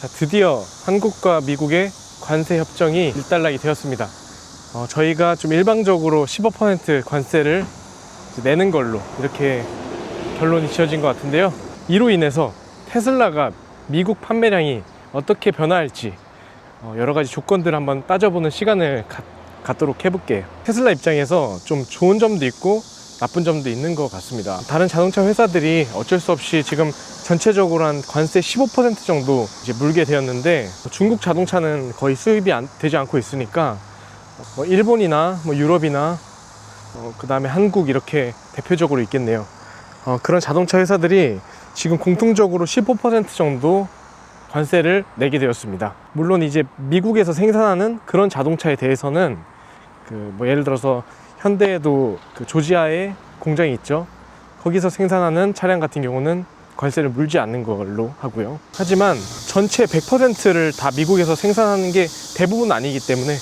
자, 드디어 한국과 미국의 관세 협정이 일단락이 되었습니다. 저희가 좀 일방적으로 15% 관세를 내는 걸로 이렇게 결론이 지어진 것 같은데요. 이로 인해서 테슬라가 미국 판매량이 어떻게 변화할지 여러 가지 조건들을 한번 따져보는 시간을 갖도록 해볼게요. 테슬라 입장에서 좀 좋은 점도 있고 나쁜 점도 있는 것 같습니다. 다른 자동차 회사들이 어쩔 수 없이 지금 전체적으로 한 관세 15% 정도 이제 물게 되었는데, 중국 자동차는 거의 수입이 되지 않고 있으니까 일본이나 유럽이나 그 다음에 한국 이렇게 대표적으로 있겠네요. 그런 자동차 회사들이 지금 공통적으로 15% 정도 관세를 내게 되었습니다. 물론 이제 미국에서 생산하는 그런 자동차에 대해서는 예를 들어서 현대에도 조지아에 공장이 있죠. 거기서 생산하는 차량 같은 경우는 관세를 물지 않는 걸로 하고요. 하지만 전체 100%를 다 미국에서 생산하는 게 대부분 아니기 때문에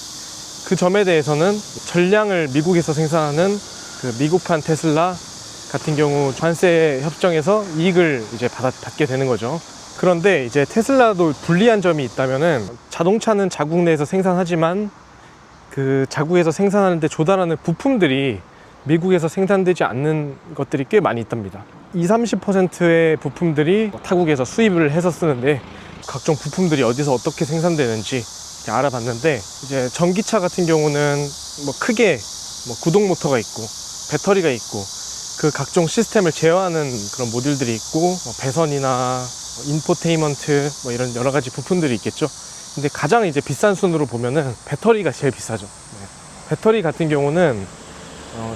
그 점에 대해서는 전량을 미국에서 생산하는 미국판 테슬라 같은 경우 관세 협정에서 이익을 이제 받게 되는 거죠. 그런데 이제 테슬라도 불리한 점이 있다면은, 자동차는 자국 내에서 생산하지만 그 자국에서 생산하는데 조달하는 부품들이 미국에서 생산되지 않는 것들이 꽤 많이 있답니다. 20-30%의 부품들이 타국에서 수입을 해서 쓰는데, 각종 부품들이 어디서 어떻게 생산되는지 알아봤는데, 이제 전기차 같은 경우는 크게 구동 모터가 있고 배터리가 있고 그 각종 시스템을 제어하는 그런 모듈들이 있고, 배선이나 인포테인먼트 이런 여러 가지 부품들이 있겠죠. 근데 가장 이제 비싼 순으로 보면은 배터리가 제일 비싸죠. 배터리 같은 경우는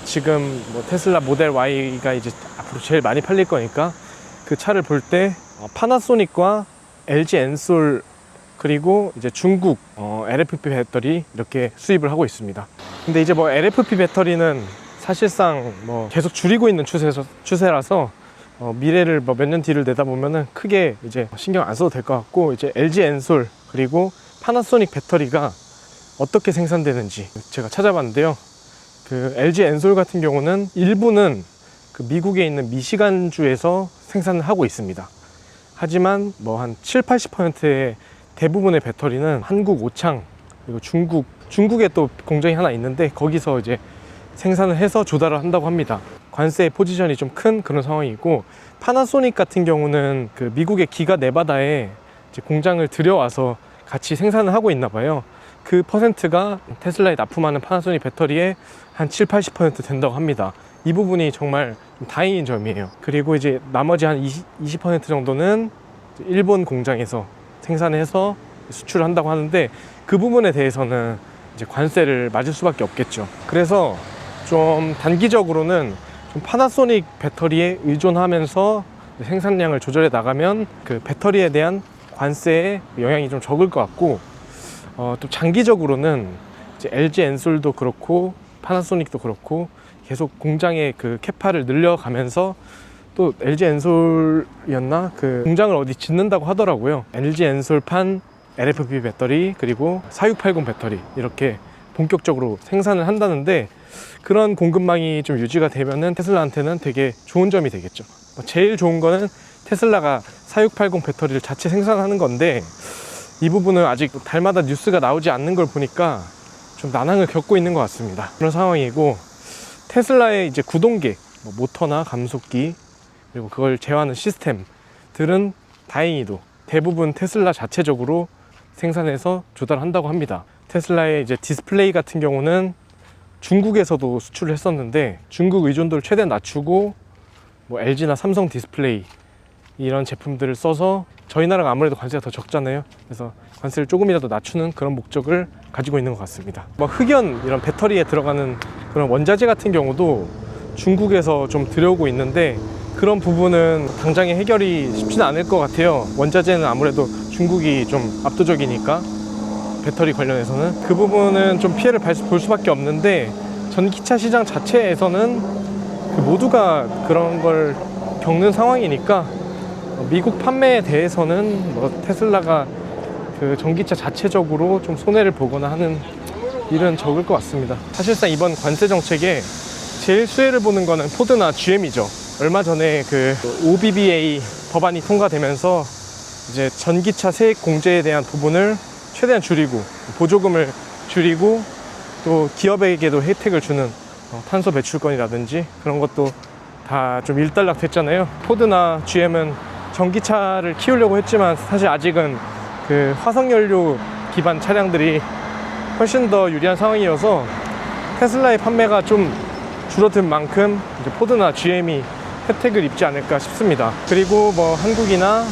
지금 테슬라 모델 Y가 이제 앞으로 제일 많이 팔릴 거니까 그 차를 볼 때 파나소닉과 LG 엔솔 그리고 이제 중국 LFP 배터리 이렇게 수입을 하고 있습니다. 근데 이제 LFP 배터리는 사실상 계속 줄이고 있는 추세라서 미래를 몇 년 뒤를 내다보면은 크게 이제 신경 안 써도 될 것 같고, 이제 LG 엔솔 그리고 파나소닉 배터리가 어떻게 생산되는지 제가 찾아봤는데요. LG 엔솔 같은 경우는 일부는 미국에 있는 미시간주에서 생산을 하고 있습니다. 하지만 한 7-80%의 대부분의 배터리는 한국 오창 그리고 중국에 또 공장이 하나 있는데 거기서 이제 생산을 해서 조달을 한다고 합니다. 관세의 포지션이 좀 큰 그런 상황이고, 파나소닉 같은 경우는 미국의 기가 네바다에 이제 공장을 들여와서 같이 생산을 하고 있나 봐요. 그 퍼센트가 테슬라에 납품하는 파나소닉 배터리의 한 7-80% 된다고 합니다. 이 부분이 정말 다행인 점이에요. 그리고 이제 나머지 한 20% 정도는 일본 공장에서 생산해서 수출을 한다고 하는데, 그 부분에 대해서는 이제 관세를 맞을 수밖에 없겠죠. 그래서 좀 단기적으로는 좀 파나소닉 배터리에 의존하면서 생산량을 조절해 나가면 배터리에 대한 관세의 영향이 좀 적을 것 같고, 또 장기적으로는 이제 LG 엔솔도 그렇고 파나소닉도 그렇고 계속 공장의 캐파를 늘려가면서, 또 LG 엔솔이었나 공장을 어디 짓는다고 하더라고요. LG 엔솔판 LFP 배터리 그리고 4680 배터리 이렇게 본격적으로 생산을 한다는데, 그런 공급망이 좀 유지가 되면은 테슬라한테는 되게 좋은 점이 되겠죠. 제일 좋은 거는 테슬라가 4680 배터리를 자체 생산하는 건데, 이 부분은 아직 달마다 뉴스가 나오지 않는 걸 보니까 좀 난항을 겪고 있는 것 같습니다. 그런 상황이고, 테슬라의 이제 구동계, 모터나 감속기 그리고 그걸 제어하는 시스템들은 다행히도 대부분 테슬라 자체적으로 생산해서 조달한다고 합니다. 테슬라의 이제 디스플레이 같은 경우는 중국에서도 수출을 했었는데, 중국 의존도를 최대한 낮추고 LG나 삼성 디스플레이 이런 제품들을 써서, 저희 나라가 아무래도 관세가 더 적잖아요. 그래서 관세를 조금이라도 낮추는 그런 목적을 가지고 있는 것 같습니다. 흑연 이런 배터리에 들어가는 그런 원자재 같은 경우도 중국에서 좀 들여오고 있는데, 그런 부분은 당장에 해결이 쉽지는 않을 것 같아요. 원자재는 아무래도 중국이 좀 압도적이니까, 배터리 관련해서는 그 부분은 좀 피해를 볼 수밖에 없는데, 전기차 시장 자체에서는 모두가 그런 걸 겪는 상황이니까 미국 판매에 대해서는 테슬라가 전기차 자체적으로 좀 손해를 보거나 하는 일은 적을 것 같습니다. 사실상 이번 관세 정책에 제일 수혜를 보는 거는 포드나 GM이죠. 얼마 전에 OBBA 법안이 통과되면서 이제 전기차 세액 공제에 대한 부분을 최대한 줄이고 보조금을 줄이고 또 기업에게도 혜택을 주는 탄소 배출권이라든지 그런 것도 다 좀 일단락 됐잖아요. 포드나 GM은 전기차를 키우려고 했지만 사실 아직은 그 화석연료 기반 차량들이 훨씬 더 유리한 상황이어서 테슬라의 판매가 좀 줄어든 만큼 이제 포드나 GM이 혜택을 입지 않을까 싶습니다. 그리고 뭐 한국이나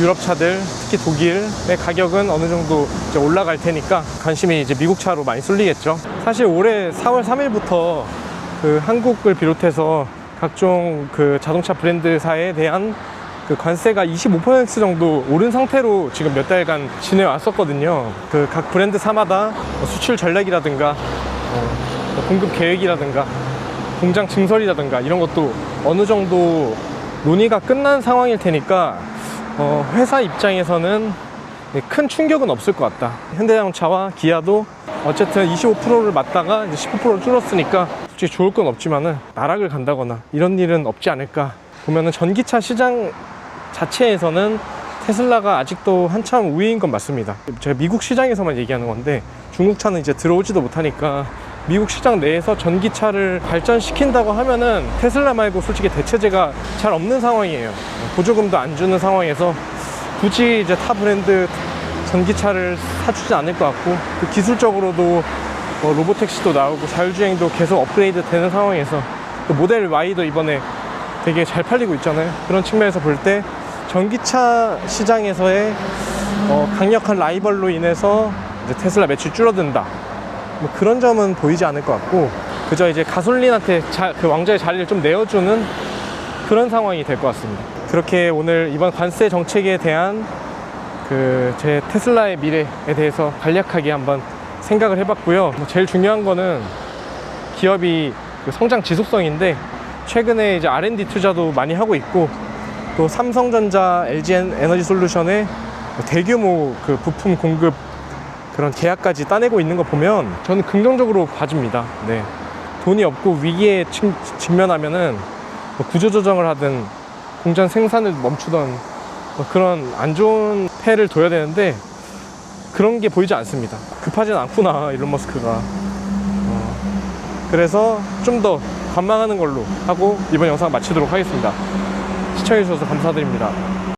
유럽 차들, 특히 독일의 가격은 어느 정도 이제 올라갈 테니까 관심이 이제 미국 차로 많이 쏠리겠죠. 사실 올해 4월 3일부터 그 한국을 비롯해서 각종 그 자동차 브랜드사에 대한 그 관세가 25% 정도 오른 상태로 지금 몇 달간 지내왔었거든요. 그 각 브랜드사마다 수출 전략이라든가 공급 계획이라든가 공장 증설이라든가 이런 것도 어느 정도 논의가 끝난 상황일 테니까 회사 입장에서는 큰 충격은 없을 것 같다. 현대자동차와 기아도 어쨌든 25%를 맞다가 이제 15%를 줄었으니까 솔직히 좋을 건 없지만은 나락을 간다거나 이런 일은 없지 않을까. 보면은 전기차 시장 자체에서는 테슬라가 아직도 한참 우위인 건 맞습니다. 제가 미국 시장에서만 얘기하는 건데 중국 차는 이제 들어오지도 못하니까 미국 시장 내에서 전기차를 발전시킨다고 하면은 테슬라 말고 솔직히 대체제가 잘 없는 상황이에요. 보조금도 안 주는 상황에서 굳이 이제 타 브랜드 전기차를 사주지 않을 것 같고, 또 기술적으로도 로보택시도 나오고 자율주행도 계속 업그레이드 되는 상황에서 또 모델 Y도 이번에 되게 잘 팔리고 있잖아요. 그런 측면에서 볼 때 전기차 시장에서의 강력한 라이벌로 인해서 이제 테슬라 매출이 줄어든다, 뭐 그런 점은 보이지 않을 것 같고, 그저 이제 가솔린한테 그 왕좌의 자리를 좀 내어주는 그런 상황이 될 것 같습니다. 그렇게 오늘 이번 관세 정책에 대한 제 테슬라의 미래에 대해서 간략하게 한번 생각을 해봤고요. 제일 중요한 거는 기업이 성장 지속성인데, 최근에 이제 R&D 투자도 많이 하고 있고, 또 삼성전자, LG 에너지 솔루션의 대규모 그 부품 공급 그런 계약까지 따내고 있는 거 보면 저는 긍정적으로 봐줍니다. 네. 돈이 없고 위기에 직면하면은 구조조정을 하든 공장 생산을 멈추던 그런 안 좋은 폐를 둬야 되는데 그런 게 보이지 않습니다. 급하진 않구나, 일론 머스크가. 그래서 좀 더 관망하는 걸로 하고 이번 영상 마치도록 하겠습니다. 시청해주셔서 감사드립니다.